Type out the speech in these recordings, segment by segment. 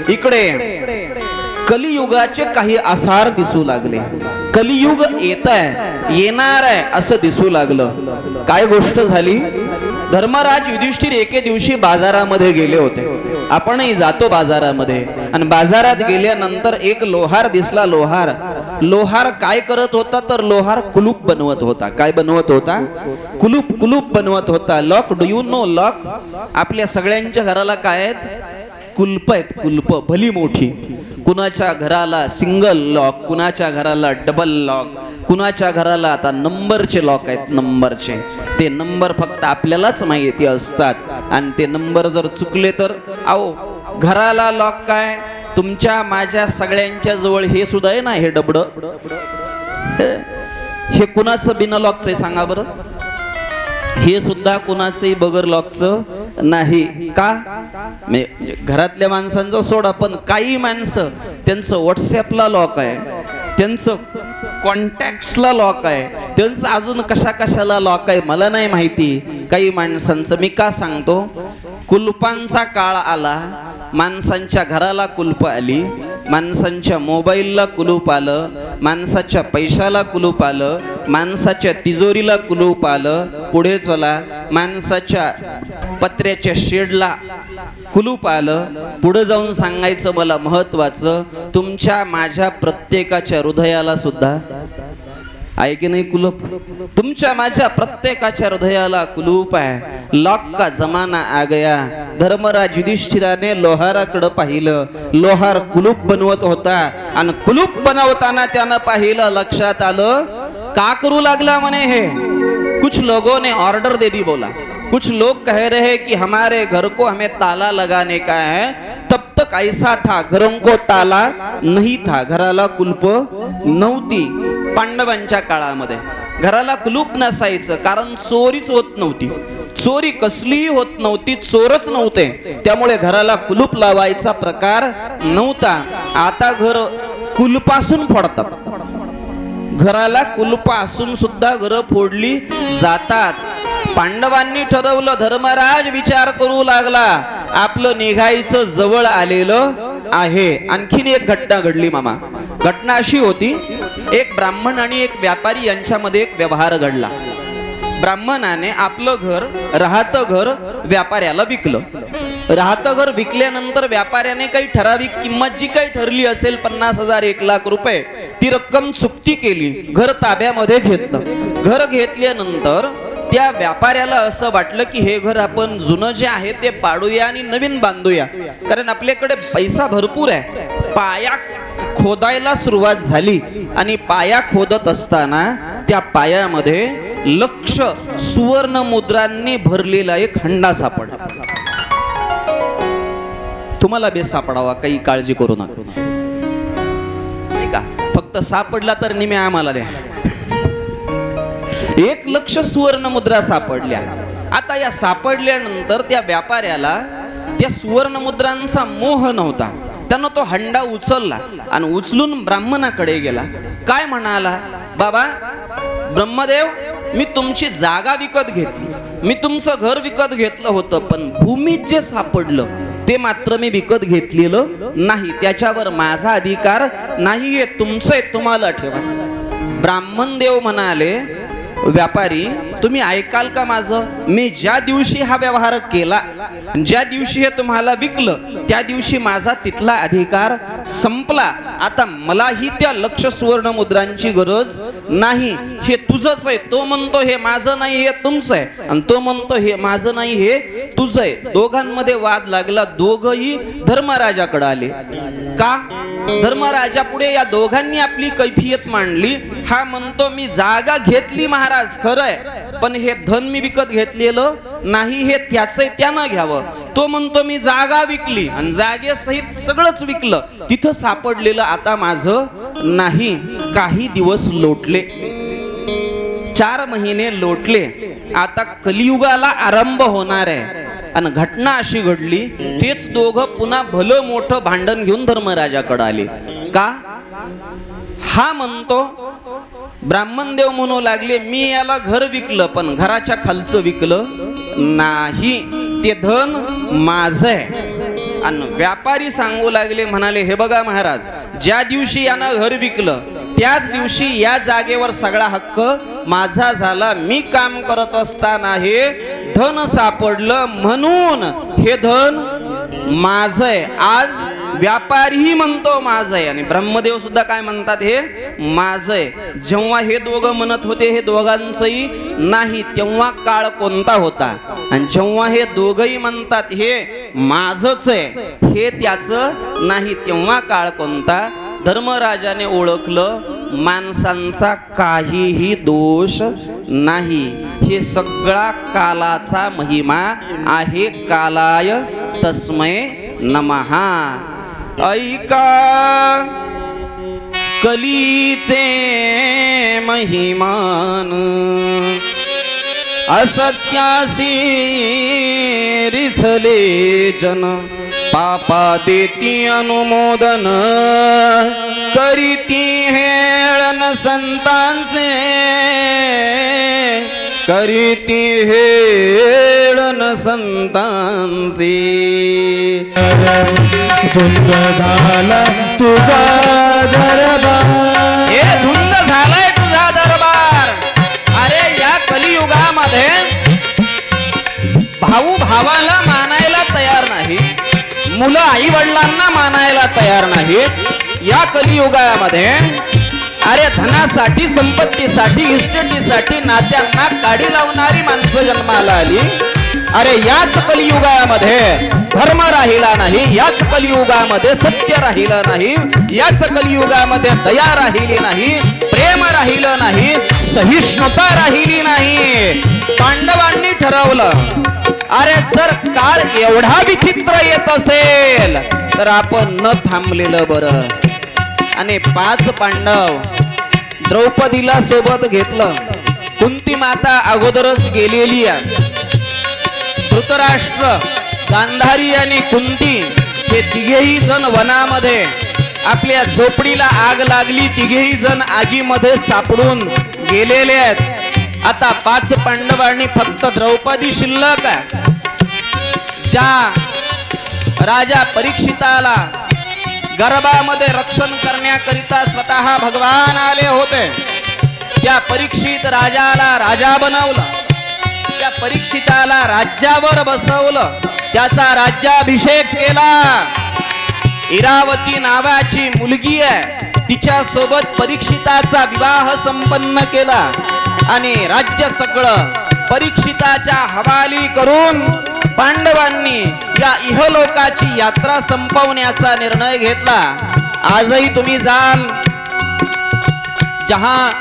इकडे कलियुगाचे काही आसार दिसू लागले। कलियुग येत आहे, येणार आहे असं दिसू लागलं। काय गोष्ट झाली? धर्मराज युधिष्ठिर एके दिवशी बाजारामध्ये गेले होते। आपणही जातो बाजारामध्ये, आणि बाजारात गेल्यानंतर एक लोहार दिसला। लोहार काय करत होता तर लोहार कुलूप बनवत होता। काय बनवत होता? कुलूप बनवत होता। Lock, do you know lock? आपल्या सगळ्यांच्या घराला काय आहेत? कुलप आहेत, कुलप भली मोठी। कुणाच्या घराला सिंगल लॉक, कुणाच्या घराला डबल लॉक, कुणाच्या घराला आता नंबरचे लॉक आहेत, नंबरचे। ते नंबर फक्त आपल्यालाच माहिती असतात, आणि ते नंबर जर चुकले तर आओ घराला लॉक काय, तुमच्या माझ्या सगळ्यांच्या जवळ हे सुद्धा आहे ना, हे डबड, हे कुणाचं बिना लॉकचं आहे सांगा बरं? हे सुद्धा कुणाचंही बगर लॉकचं नाही का? घरातल्या माणसांचं सोडा, पण काही माणसं त्यांचं व्हॉट्सअपला लॉक आहे, त्यांचं कॉन्टॅक्ट्सला लॉक आहे, त्यांचं अजून कशाला लॉक आहे मला नाही माहिती काही माणसांचं। मी का सांगतो? कुलपांचा काळ आला, माणसांच्या घराला कुलप आली, माणसांच्या मोबाईलला कुलूप आलं, माणसाच्या पैशाला कुलूप आलं, माणसाच्या तिजोरीला कुलूप आलं, पुढे चला माणसाच्या पत्र्याच्या शेडला कुलूप आलं, पुढे जाऊन सांगायचं मला महत्वाचं, तुमच्या माझ्या प्रत्येकाच्या हृदयाला सुद्धा आहे की नाही कुलूप? तुमच्या माझ्या प्रत्येकाच्या हृदयाला कुलूप आहे। लॉक का जमाना आ गया। धर्मराज युधिष्ठिराने लोहाराकडे पाहिलं, लोहार कुलूप बनवत होता, आणि कुलूप बनवताना त्यानं पाहिलं, लक्षात आलं का करू लागला म्हणे हे? कुछ लोगों ने ऑर्डर दे दी, बोला कुछ लोग कह रहे हैं कि हमारे घर को हमें ताला लगाने का है। तब तक ऐसा था, घरों को ताला नहीं था, घराला कुलप नव्हती। पांडवांच्या काळामध्ये घराला कुलूप नसायचं, कारण चोरीच होत नव्हती, चोरी कसलीही होत नव्हती, चोरच नव्हते, त्यामुळे घराला कुलूप लावायचा प्रकार नव्हता। आता घर कुलपासून फोडतात, घराला कुलपा असून सुद्धा घर फोडली जातात। पांडवांनी ठरवलं, धर्मराज विचार करू लागला, आपलं निघायचं जवळ आलेलं आहे। आणखीन एक घटना घडली मामा। घटना अशी होती, एक ब्राह्मण आणि एक व्यापारी यांच्यामध्ये एक व्यवहार घडला। ब्राह्मणाने आपलं घर, राहतं घर व्यापाऱ्याला विकलं। राहतं घर विकल्यानंतर व्यापाऱ्याने काही ठराविक किंमत जी काही ठरली असेल 50,000 1 लाख रुपये, ती रक्कम चुकती केली, घर ताब्यामध्ये घेतलं। घर घेतल्यानंतर त्या व्यापाऱ्याला असं वाटलं की हे घर आपण जुनं जे आहे ते पाडूया आणि नवीन बांधूया, कारण आपल्याकडे पैसा भरपूर आहे। पाया खोदायला सुरुवात झाली, आणि पाया खोदत असताना त्या पायामध्ये लक्ष सुवर्ण मुद्रांनी भरलेला एक हंडा सापडला। तुम्हाला बे सापडावा, काही काळजी करू नका, नाही का? फक्त सापडला तर निम्या आम्हाला द्या। 1 लाख सुवर्ण मुद्रा सापडल्या। आता या सापडल्यानंतर त्या व्यापाऱ्याला त्या सुवर्ण मुद्रांचा मोह नव्हता, त्यानं तो हंडा उचलला आणि उचलून ब्राह्मणाकडे गेला। काय म्हणाला? बाबा ब्रह्मदेव, मी तुमची जागा विकत घेतली, मी तुमचं घर विकत घेतलं होतं, पण भूमीत जे सापडलं ते मात्र मी विकत घेतलेलं नाही, त्याच्यावर माझा अधिकार नाहीये, तुमचं तुम्हाला ठेवा। ब्राह्मण देव म्हणाले, व्यापारी तुम्ही ऐकाल का माझं? मी ज्या दिवशी हा व्यवहार केला, ज्या दिवशी हे तुम्हाला विकलं, त्या दिवशी माझा तिथला अधिकार संपला। आता मलाही त्या 1 लाख सुवर्ण मुद्रांची गरज नाही, हे तुझंच आहे। तो म्हणतो हे माझं नाही, हे तुमचं आहे, आणि तो म्हणतो हे माझं नाही, हे तुझं आहे। दोघांमध्ये वाद लागला, दोघही धर्मराजाकडे आले। का? धर्मराजा पुढे या दोघांनी आपली कैफियत मांडली। हा म्हणतो मी जागा घेतली महाराज खरंय, पण हे धन मी विकत घेतलेलं नाही, हे त्याचं त्यानं घ्यावं। तो म्हणतो मी जागा विकली आणि जागेसहित सगळंच विकलं, तिथं सापडलेलं आता माझं नाही। काही दिवस लोटले, 4 महिने लोटले, आता कलियुगाला आरंभ होणार आहे। आणि घटना अशी घडली, तेच दोघं पुन्हा भलं मोठं भांडण घेऊन धर्मराजाकडे आले। का? हा म्हणतो, ब्राह्मण देव म्हणू लागले, मी याला घर विकलं, पण घराच्या खालचं विकलं नाही, ते धन माझं आहे। आणि व्यापारी सांगू लागले, म्हणाले हे बघा महाराज, ज्या दिवशी यानं घर विकलं त्याच दिवशी या जागेवर सगळा हक्क माझा झाला. मी काम करत असताना हे धन सापडलं म्हणून हे धन माझं आहे. आज व्यापारीही म्हणतो माझं आहे आणि ब्रह्मदेव सुद्धा काय म्हणतात, हे माझं आहे. जेव्हा हे दोघं म्हणत होते हे दोघांचंही नाही, तेव्हा काळ कोणता होता? आणि जेव्हा हे दोघंही म्हणतात हे माझंच आहे, हे त्याचं नाही, तेव्हा काळ कोणता? धर्मराजाने ओळखलं माणसांचा काहीही दोष नाही, हे सगळा कालाचा महिमा आहे. कालाय तस्मै नमहा. ऐका कलीचे महिमान, असत्यासी रिसले जन, पापा देती अनुमोदन, करीती हेळन संतांचे, करीती हेळन संतांचे. धुंद झाला तुझा दरबार, हे धुंद झालाय तुझा दरबार. अरे या कलियुगामध्ये भाऊ भावाला मानायला तयार नाही, मुलं आई वडिलांना मानायला तयार नाहीत. या कलियुगामध्ये अरे धनासाठी, संपत्तीसाठी, इस्टेटीसाठी नात्यांना काडी लावणारी माणसं जन्माला आली. अरे याच कलियुगामध्ये धर्म राहिला नाही, याच कलियुगामध्ये सत्य राहिलं नाही, याच कलियुगामध्ये दया राहिली नाही, प्रेम राहिलं नाही, सहिष्णुता राहिली नाही. पांडवांनी ठरवलं, अरे जर काळ एवढा विचित्र येत असेल तर आपण न थांबलेलं बरं. आणि 5 पांडव द्रौपदीला सोबत घेतलं. कुंती माता अगोदरच गेलेली आहे. धृतराष्ट्र, गांधारी आणि कुंती हे तिघेही जण वनामध्ये, आपल्या झोपडीला आग लागली, तिघेही जण आगीमध्ये सापडून गेलेले आहेत. आता 5 पांडवांनी फक्त द्रौपदी शिल्लक आहे. ज्या राजा परीक्षिताला गर्भामध्ये रक्षण करण्याकरिता स्वतः भगवान आले होते, त्या परीक्षित राजाला राजा बनवलं, त्या परीक्षिताला राज्यावर बसवलं, त्याचा राज्याभिषेक केला. इरावती नावाची मुलगी आहे, तिच्या सोबत परीक्षिताचा विवाह संपन्न केला आणि राज्य सगळं परीक्षिताच्या हवाली करून पांडवांनी या इहलोकाची यात्रा संपवण्याचा निर्णय घेतला. आजही तुम्ही जाल, जहां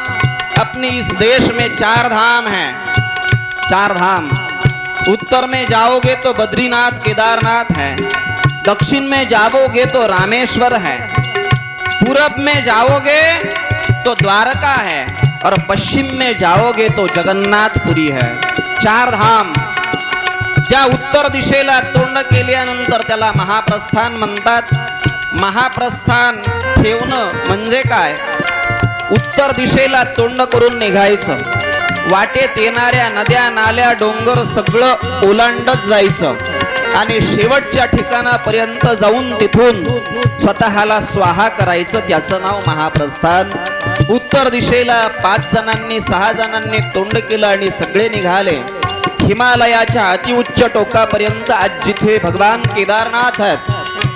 अपने इस देश में 4 धाम हैं, 4 धाम. उत्तर में जाओगे तो बद्रीनाथ केदारनाथ है, दक्षिण में जाओगे तो रामेश्वर है, पूरब में जाओगे तो द्वारका है और पश्चिम में जाओगे तो जगन्नाथपुरी है. 4 धाम. ज्या उत्तर दिशेला तोंड केल्यानंतर त्याला महाप्रस्थान म्हणतात. महाप्रस्थान ठेवणं म्हणजे काय? उत्तर दिशेला तोंड करून निघायचं, वाटेत येणाऱ्या नद्या नाल्या डोंगर सगळं ओलांडत जायचं आणि शेवटच्या ठिकाणापर्यंत जाऊन तिथून स्वतःला स्वाहा करायचं. त्याचं नाव महाप्रस्थान. उत्तर दिशेला 5 जणांनी 6 जणांनी तोंड केलं आणि सगळे निघाले हिमालयाच्या अतिउच्च टोकापर्यंत. आज जिथे भगवान केदारनाथ आहेत,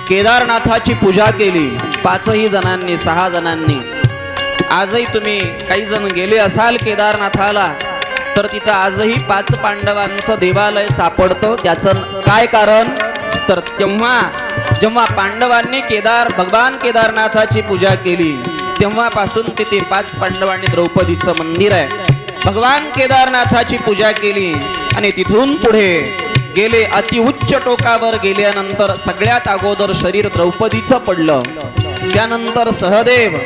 केदारनाथाची पूजा केली 5ही जणांनी 6 जणांनी. आजही तुम्ही काही जण गेले असाल केदारनाथाला तर तिथं आजही 5 पांडवांचं देवालय सापडतं. त्याचं काय कारण? तर जेव्हा पांडवांनी भगवान केदारनाथाची पूजा केली तेव्हापासून तिथे 5 पांडवांनी द्रौपदीचं मंदिर आहे. भगवान केदारनाथाची पूजा केली आणि तिथून पुढे गेले. अतिउच्च टोकावर गेल्यानंतर सगळ्यात अगोदर शरीर द्रौपदीचं पडलं, त्यानंतर सहदेव,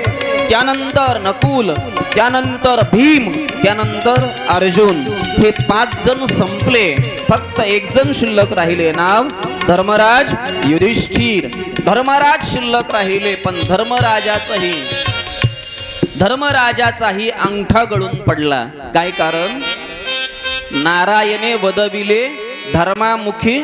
त्यानंतर नकुल, त्यानंतर भीम, त्यानंतर अर्जुन. हे 5 जण संपले. फक्त 1 जण शिल्लक राहिले, नाव धर्मराज युधिष्ठिर. धर्मराज शिल्लक राहिले, पण धर्मराजाचाही अंगठा गळून पडला. काय कारण? नारायणे वदविले धर्मामुखी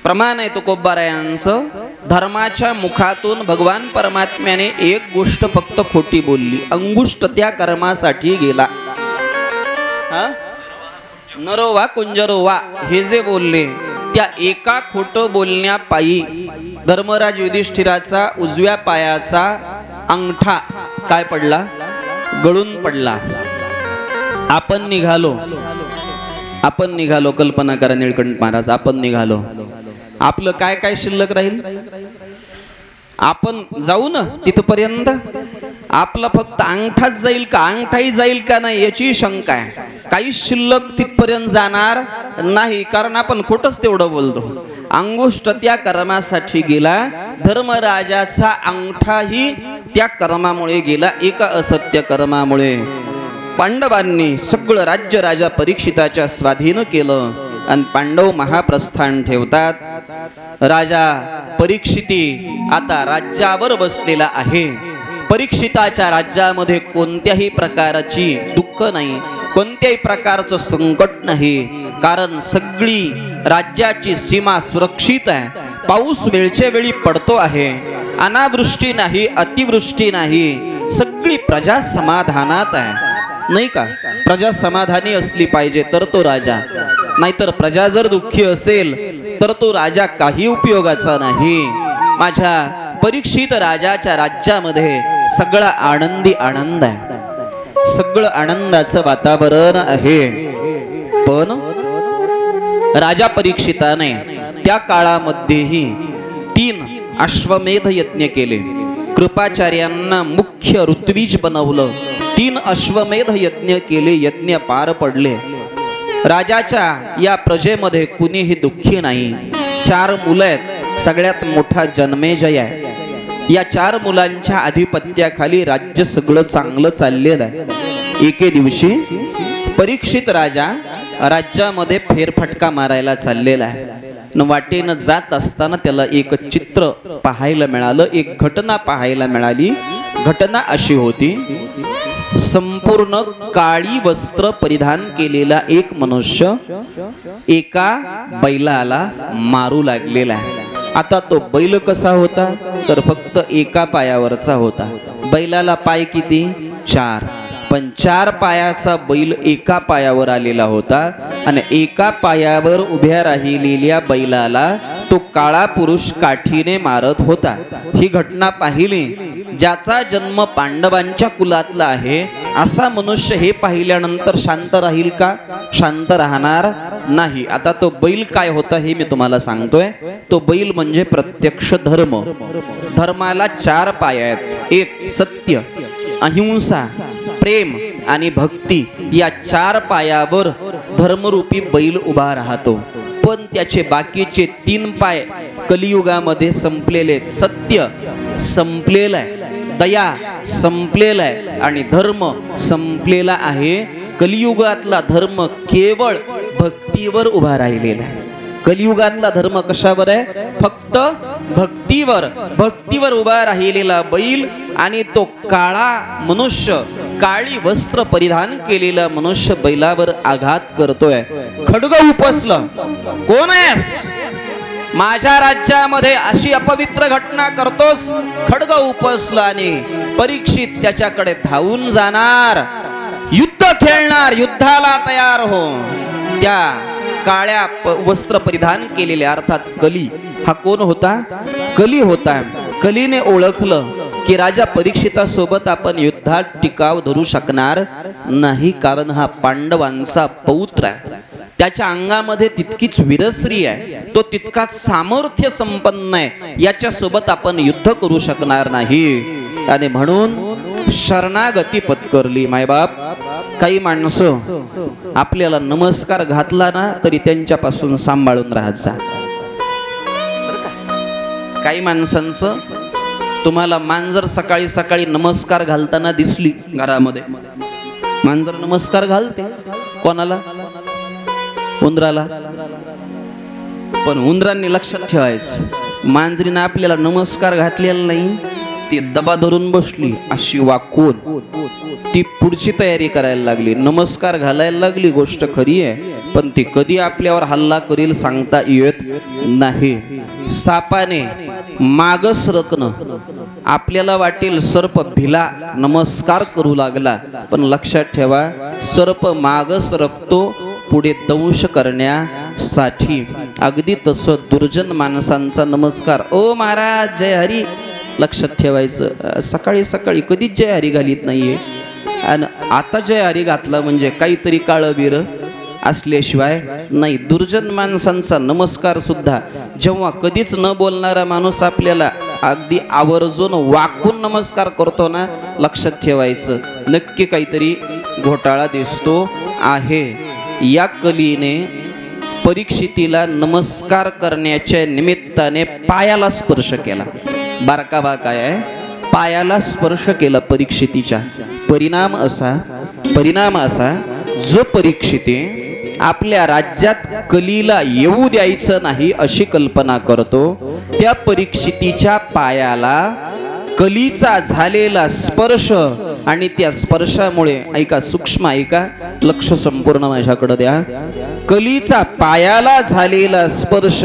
प्रमाण आहे तुकोबारायांचं. धर्माच्या मुखातून भगवान परमात्म्याने एक गोष्ट फक्त खोटी बोलली, अंगुष्ट त्या कर्मासाठी गेला. नरो वा कुंजरो वा हे जे बोलले त्या एका खोटं बोलण्यापायी धर्मराज युधिष्ठिराचा उजव्या पायाचा अंगठा काय पडला, गळून पडला. आपण निघालो कल्पना करा निळकंठ महाराज, आपण निघालो. आपलं काय काय शिल्लक राहील? आपण जाऊ ना तिथपर्यंत, आपला फक्त अंगठाच जाईल का, अंगठाही जाईल का नाही याची शंका आहे. काही शिल्लक तिथपर्यंत जाणार नाही, कारण आपण खोटच तेवढं बोलतो. अंगुष्ठ त्या कर्मासाठी गेला, धर्मराजाचा अंगठाही त्या कर्मामुळे गेला, एका असत्य कर्मामुळे. पांडवांनी सगळं राज्य राजा परीक्षिताच्या स्वाधीन केलं आणि पांडव महाप्रस्थान ठेवतात. राजा परीक्षिती आता राज्यावर बसलेला आहे. परीक्षिताच्या राज्यामध्ये कोणत्याही प्रकारची दुःख नाही, कोणत्याही प्रकारचं संकट नाही, कारण सगळी राज्याची सीमा सुरक्षित आहे. पाऊस वेळच्या वेळी पडतो आहे, अनावृष्टी नाही, अतिवृष्टी नाही, सगळी प्रजा समाधानात आहे. नाही का? प्रजा समाधानी असली पाहिजे तर तो राजा, नाहीतर प्रजा जर दुःखी असेल तर तो राजा काही उपयोगाचा नाही. माझ्या परीक्षित राजाच्या राज्यामध्ये सगळा आनंदी आनंद आहे, सगळं आनंदाचं वातावरण आहे. पण राजा परीक्षिताने त्या काळामध्येही 3 अश्वमेध यज्ञ केले. कृपाचार्यांना मुख्य ऋत्विज बनवलं. 3 अश्वमेध यज्ञ केले, यज्ञ पार पडले. राजाच्या या प्रजेमध्ये कुणीही दुःखी नाही. 4 मुलं आहेत, सगळ्यात मोठा जन्मेजय आहे. या 4 मुलांच्या अधिपत्याखाली राज्य सगळं चांगलं चाललेलं आहे. एके दिवशी परीक्षित राजा राज्यामध्ये फेरफटका मारायला चाललेला आहे. वाटेनं जात असताना त्याला एक चित्र पाहायला मिळालं, एक घटना पाहायला मिळाली. घटना अशी होती, संपूर्ण काळी वस्त्र परिधान केलेला एक मनुष्य एका बैलाला मारू लागलेला आहे. आता तो बैल कसा होता तर फक्त एका पायावरचा होता. बैलाला पाय किती? 4. पण 4 पायाचा बैल एका पायावर आलेला होता आणि एका पायावर उभ्या राहिलेल्या बैलाला तो काळा पुरुष काठीने मारत होता. ही घटना पाहिली. ज्याचा जन्म पांडवांच्या कुलातला आहे असा मनुष्य हे पाहिल्यानंतर शांत राहील का? शांत राहणार नाही. आता तो बैल काय होता हे मी तुम्हाला सांगतोय. तो बैल म्हणजे प्रत्यक्ष धर्म. धर्माला 4 पाय आहेत. एक सत्य, अहिंसा, प्रेम आणि भक्ती. या 4 पायावर धर्मरूपी बैल उभा राहतो. पण त्याचे बाकीचे 3 पाय कलियुगामध्ये संपलेले. सत्य संपलेला आहे, दया संपलेला आहे आणि धर्म संपलेला आहे. कलियुगातला धर्म केवळ भक्तीवर उभा राहिलेला आहे. कलियुगातला धर्म कशावर आहे? फक्त भक्तीवर. भक्तीवर उभा राहिलेला बैल आणि तो काळा मनुष्य, काळी वस्त्र परिधान केलेला मनुष्य बैलावर आघात करतोय. खड्ग उपसलं. कोण आहेस? माझ्या राज्यामध्ये अशी अपवित्र घटना करतोस? खड्ग उपसलं आणि परीक्षित त्याच्याकडे धावून जाणार, युद्ध खेळणार, युद्धाला तयार हो. त्या काळ्या वस्त्र परिधान केलेले अर्थात कली हा कोण होता? कली होता. कलीने ओळखलं की राजा परीक्षितासोबत आपण युद्धात टिकाव धरू शकणार नाही, कारण हा पांडवांचा पौत्र आहे. त्याच्या अंगामध्ये तितकीच वीरश्री आहे, तो तितकाच सामर्थ्य संपन्न आहे, याच्यासोबत आपण युद्ध करू शकणार नाही. आणि म्हणून शरणागती पत्करली. मायबाप, काही माणसं आपल्याला नमस्कार घातला ना तरी त्यांच्यापासून सांभाळून राहत जा. काही माणसांचं तुम्हाला मांजर सकाळी सकाळी नमस्कार घालताना दिसली घरामध्ये, मांजर नमस्कार घालते कोणाला? उंदराला. पण उंदरांनी लक्षात ठेवायचं, मांजरीनं आपल्याला नमस्कार घातलेला नाही ती दबा धरून बसली अशी वाकून ती पुढची तयारी करायला लागली, नमस्कार घालायला लागली. गोष्ट खरी आहे, पण ती कधी आपल्यावर हल्ला करील सांगता येत नाही. सापाने माग सरकणं, आपल्याला वाटेल सर्प भिला नमस्कार करू लागला, पण लक्षात ठेवा सर्प माग सरकतो पुढे दंश करण्यासाठी. अगदी तसं दुर्जन माणसांचा नमस्कार, ओ महाराज जय हरी, लक्षात ठेवायचं. सकाळी सकाळी कधीच जय हरी घालीत नाहीये, आणि आता जय हरी घातला म्हणजे काहीतरी काळं बिर असल्याशिवाय नाही. दुर्जन माणसांचा नमस्कार सुद्धा जेव्हा कधीच न बोलणारा माणूस आपल्याला अगदी आवर्जून वाकून नमस्कार करतो ना, लक्षात ठेवायचं नक्की काहीतरी घोटाळा दिसतो आहे. या कलीने परीक्षितीला नमस्कार करण्याच्या निमित्ताने पायाला स्पर्श केला. बारका बा काय आहे, पायाला स्पर्श केला परीक्षितीच्या. परिणाम असा जो परीक्षिती आपल्या राज्यात कलीला येऊ द्यायचं नाही अशी कल्पना करतो, त्या परीक्षितीच्या पायाला कलीचा झालेला स्पर्श आणि त्या स्पर्शामुळे, ऐका सूक्ष्म ऐका, लक्ष संपूर्ण माझ्याकडे द्या, कलीचा पायाला झालेला स्पर्श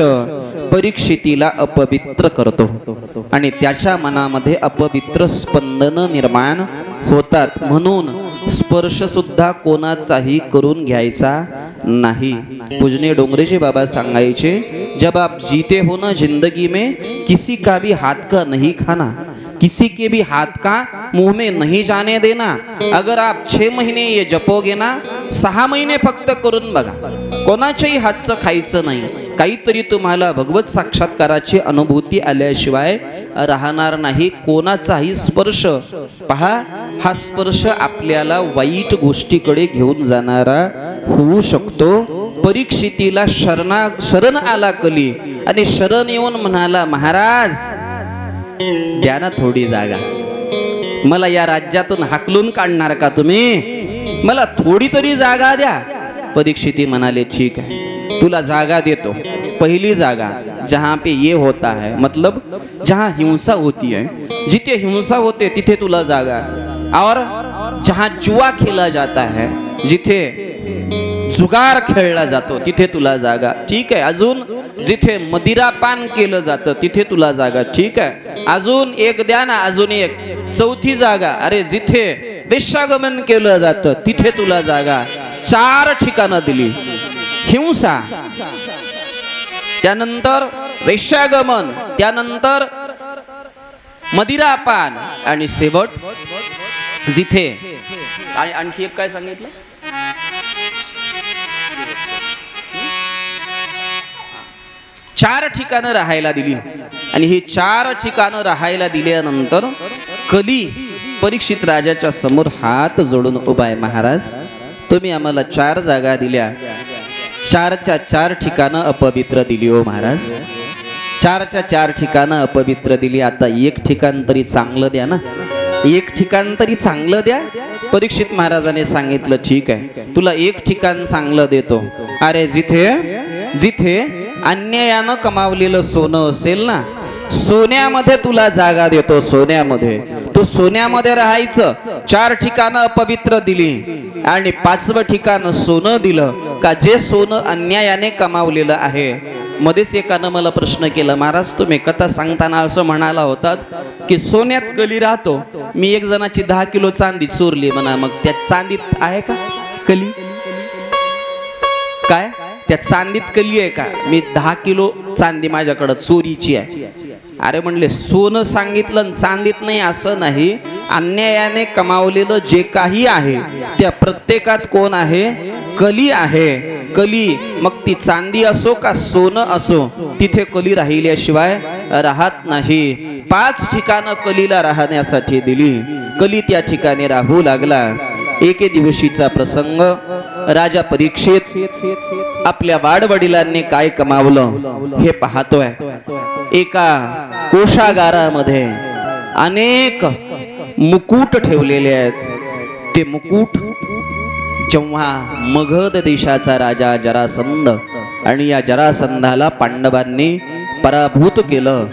परीक्षितीला अपवित्र करतो आणि त्याच्या मनामध्ये अपवित्र स्पंदन निर्माण होतात. म्हणून स्पर्श सुद्धा कोणाचाही करून घ्यायचा नहीं. पूजनीय डोंगरेजी बाबा सांगायचे, जब आप जीते हो ना जिंदगी में, किसी का भी हाथ का नहीं खाना, किसी के भी हाथ का मुंह में नहीं जाने देना. अगर आप 6 महीने ये जपोगे ना, 6 महीने फक्त करून बघा, कोणाच्याही हातचं खायचं नाही. काहीतरी तुम्हाला भगवत साक्षात्काराची अनुभूती आल्याशिवाय राहणार नाही. कोणाचाही स्पर्श पहा, हा स्पर्श आपल्याला वाईट गोष्टीकडे घेऊन जाणारा होऊ शकतो. परीक्षितीला शरण आला कली आणि शरण येऊन म्हणाला, महाराज द्या ना थोडी जागा, मला या राज्यातून हाकलून काढणार का तुम्ही, मला थोडी तरी जागा द्या. परीक्षिती म्हणाले, ठीक है तुला जागा देतो. पहली जागा जहाँ पे ये होता है, मतलब जहाँ हिंसा होती है, जिथे हिंसा होते तिथे तुला जागा, और जहाँ जुआ खेला जाता है, जिथे जुगार खेळला जातो तिथे तुला जागा, ठीक आहे. अजून जिथे मदिरापान केलं जातं तिथे तुला जागा, ठीक आहे. अजून एक द्या ना, अजून एक चौथी जागा, अरे जिथे वेश्यागमन केलं जातं तिथे तुला जागा. 4 ठिकाणं दिली. हिंसा, त्यानंतर वेश्यागमन, त्यानंतर मदिरापान आणि शेवट जिथे, आणखी एक काय सांगितलं, 4 ठिकाणं राहायला दिली. आणि ही 4 ठिकाणं राहायला दिल्यानंतर कली परीक्षित राजाच्या समोर हात जोडून उभा आहे, महाराज तुम्ही आम्हाला 4 जागा दिल्या, 4च्या 4 ठिकाणं अपवित्र दिली हो महाराज, 4च्या 4 ठिकाणं अपवित्र दिली. आता एक ठिकाण तरी चांगलं द्या ना, एक ठिकाण तरी चांगलं द्या. परीक्षित महाराजाने सांगितलं, ठीक आहे तुला एक ठिकाण चांगलं देतो. अरे जिथे अन्यायानं कमावलेलं सोनं असेल ना, सोन्यामध्ये तुला जागा देतो. सोन्यामध्ये तू सोन्यामध्ये राहायचं. 4 ठिकाणं अपवित्र दिली आणि 5वं ठिकाण सोनं दिलं का, जे सोनं अन्यायाने कमावलेलं आहे. मध्येच एकानं मला प्रश्न केला, महाराज तुम्ही कथा सांगताना असं म्हणाला होतात की सोन्यात कली राहतो. मी एक जणाची 10 किलो चांदी चोरली म्हणा, मग त्या चांदीत आहे का कली, काय त्या चांदीत कली आहे का? मी 10 किलो चांदी माझ्याकडे चोरीची आहे. अरे म्हणले सोनं सांगितलं चांदीत नाही असं नाही, अन्यायाने कमावलेलं जे काही आहे त्या प्रत्येकात कोण आहे, कली आहे. कली मग ती चांदी असो का सोनं असो, तिथे कली राहिल्याशिवाय राहत नाही. 5 ठिकाणं कलीला राहण्यासाठी दिली. कली त्या ठिकाणी राहू लागला. एके दिवशीचा प्रसंग, राजा परीक्षित आपल्या वाडवडिलांनी काय कमावलं हे पाहतोय. एका कोशागारामध्ये अनेक मुकुट ठेवलेले आहेत. ते मुकुट जेव्हा मगध देशाचा राजा जरासंध, आणि या जरासंधाला पांडवांनी पराभूत केलं,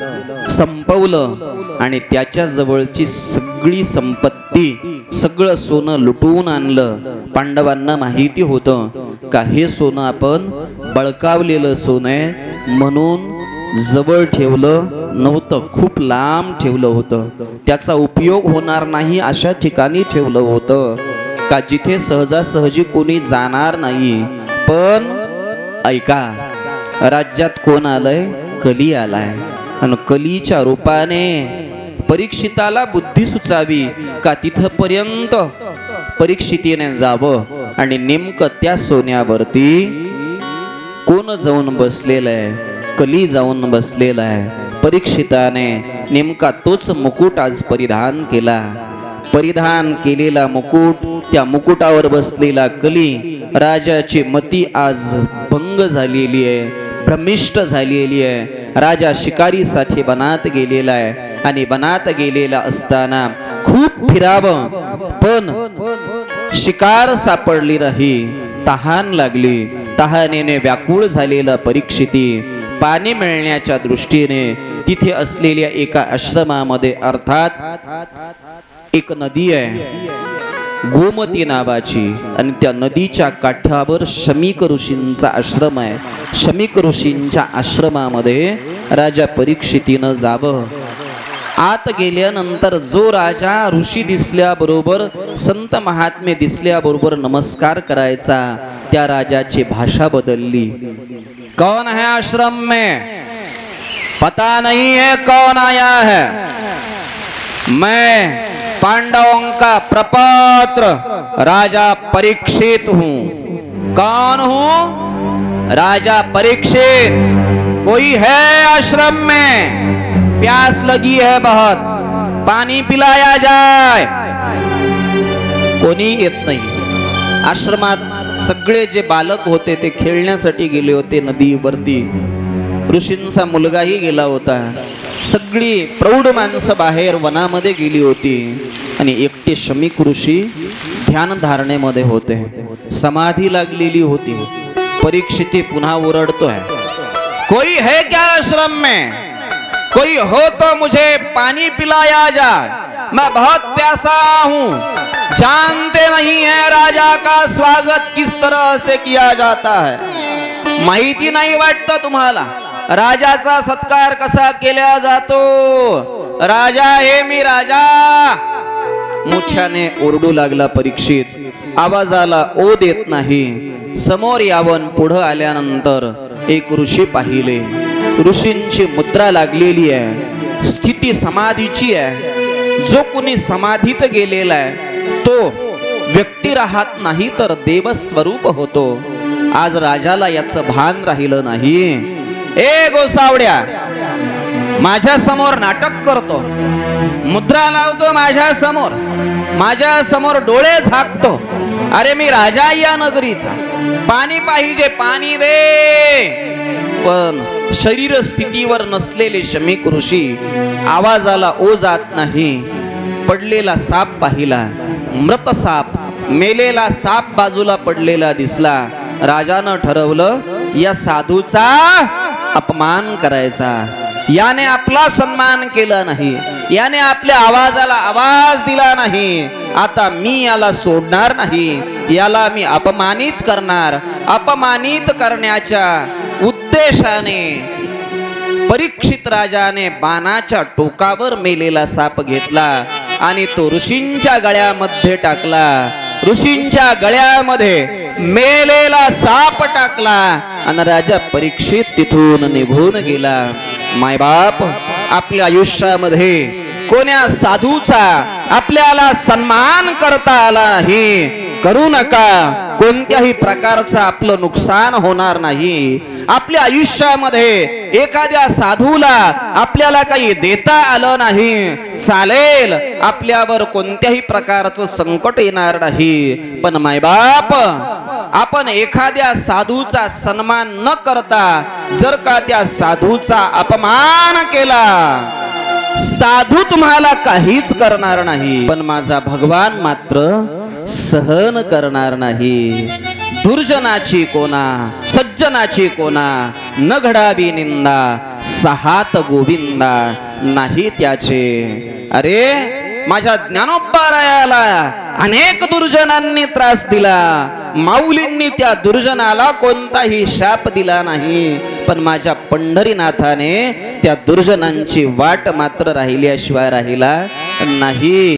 संपवलं आणि त्याच्या जवळची सगळी संपत्ती, सगळं सोनं लुटून आणलं. पांडवांना माहिती होतं का हे सोनं आपण बळकावलेलं सोनं आहे, म्हणून जवळ ठेवलं नव्हतं, खूप लांब ठेवलं होतं. त्याचा उपयोग होणार नाही अशा ठिकाणी ठेवलं होतं का जिथे सहजासहजी कोणी जाणार नाही. पण ऐका, राज्यात कोण आलंय? कली आलाय. आणि कलीच्या रूपाने परीक्षिताला बुद्धी सुचावी का तिथपर्यंत परीक्षितीने जावं. आणि नेमकं त्या सोन्यावरती कोण जाऊन बसलेलं आहे? कली जाऊन बसलेला आहे. परीक्षिताने नेमका तोच मुकुट आज परिधान केला. परिधान केलेला मुकुट, त्या मुकुटावर बसलेला कली, राजाची मती आज भंग झालेली आहे, भ्रमिष्ट झालेली आहे. राजा शिकारीसाठी बनात गेलेला आहे आणि बनात गेलेला असताना खूप फिरावं पण शिकार सापडली नाही. तहान लागली. तहानेने व्याकुळ झालेला परीक्षिती पाणी मिळण्याच्या दृष्टीने तिथे असलेल्या एका आश्रमामध्ये, अर्थात एक नदी आहे गोमती नावाची, आणि त्या नदीच्या काठावर शमीक ऋषींचा आश्रम आहे. शमीक ऋषींच्या आश्रमामध्ये राजा परीक्षितीनं जावं. आत गेल्यानंतर जो राजा ऋषी दिसल्याबरोबर, संत महात्मे दिसल्याबरोबर नमस्कार करायचा, त्या राजाची भाषा बदलली. कौन है आश्रम में? पता नहीं है कौन आया है. मैं पांडवों का प्रपौत्र राजा परीक्षित हूँ. कौन हूँ? राजा परीक्षित. कोई है आश्रम में? प्यास लगी है बहुत, पानी पिलाया जाए. कोणी येत नाही. आश्रमात सगळे जे बालक होते ते खेळण्यासाठी गेले होते नदीवरती. ऋषींचा मुलगाही गेला होता. सगळी प्रौढ माणसं बाहेर वनामध्ये गेली होती आणि एकटे शमीक ऋषी ध्यान धारणेमध्ये होते. समाधी लागलेली होती. परीक्षिती पुन्हा ओरडतोय, कोई है क्या आश्रम में? कोई हो तो मुझे पानी पिलाया जाए, मैं बहुत प्यासा हूँ. जानते नहीं है राजा का स्वागत किस तरह से किया जाता है? माहिती नाही वाटतं तुम्हाला राजाचा सत्कार कसा केला जातो? राजा हे मी राजा. मुछ्याने ओरडू लागला परीक्षित. आवाजाला ओ देत नाही. समोर यावन पुढं आल्यानंतर एक ऋषी पाहिले. ऋषींची मुद्रा लागलेली आहे, स्थिती समाधीची आहे. जो कोणी समाधीत गेलेला आहे तो व्यक्ती राहत नाही तर देव स्वरूप होतो. आज राजाला याचं भान राहिलं नाही. ए गोसावड्या, माझ्या समोर नाटक करतो, मुद्रा लावतो माझ्या समोर, माझ्या समोर डोळे झाकतो. अरे मी राजा या नगरीचा, पाणी पाहिजे पाणी दे. पण शरीर स्थितीवर नसलेले शमीक ऋषी आवाजाला ओ जात नाही. पडलेला साप पाहिला, मृत साप, मेलेला साप बाजूला पडलेला दिसला. राजानं ठरवलं या साधूचा अपमान करायचा. याने आपला सन्मान केला नाही, याने आपल्या आवाजाला आवाज दिला नाही. आता मी याला सोडणार नाही, याला मी अपमानित करणार. अपमानित करण्याच्या उद्देशाने परीक्षित राजाने बाणाच्या टोकावर मेलेला साप घेतला आणि तो ऋषींच्या गळ्यामध्ये टाकला. ऋषींच्या गळ्यामध्ये मेलेला साप टाकला आणि राजा परीक्षित तिथून निघून गेला. मायबाप, आपल्या आयुष्यामध्ये कोण्या साधूचा आपल्याला सन्मान करता आला नाही, करू नका. कोणत्याही प्रकारचं आपलं नुकसान होणार नाही. आपल्या आयुष्यामध्ये एखाद्या साधूला आपल्याला काही देता आलं नाही चालेल, आपल्यावर कोणत्याही प्रकारचं संकट येणार नाही. पण मायबाप, आपण एखाद्या साधूचा सन्मान न करता जर का त्या साधूचा अपमान केला, साधू तुम्हाला काहीच करणार नाही, पण माझा भगवान मात्र सहन करणार नाही. दुर्जनाची कोणा, सज्जनाची कोणा न घडावी निंदा. सहात गोविंदा नाही त्याचे. अरे माझ्या ज्ञानोबारायाला अनेक दुर्जनांनी त्रास दिला, माऊलींनी त्या दुर्जनाला कोणताही शाप दिला नाही, पण माझ्या पंढरीनाथाने त्या दुर्जनांची वाट मात्र राहिल्याशिवाय राहिला नाही.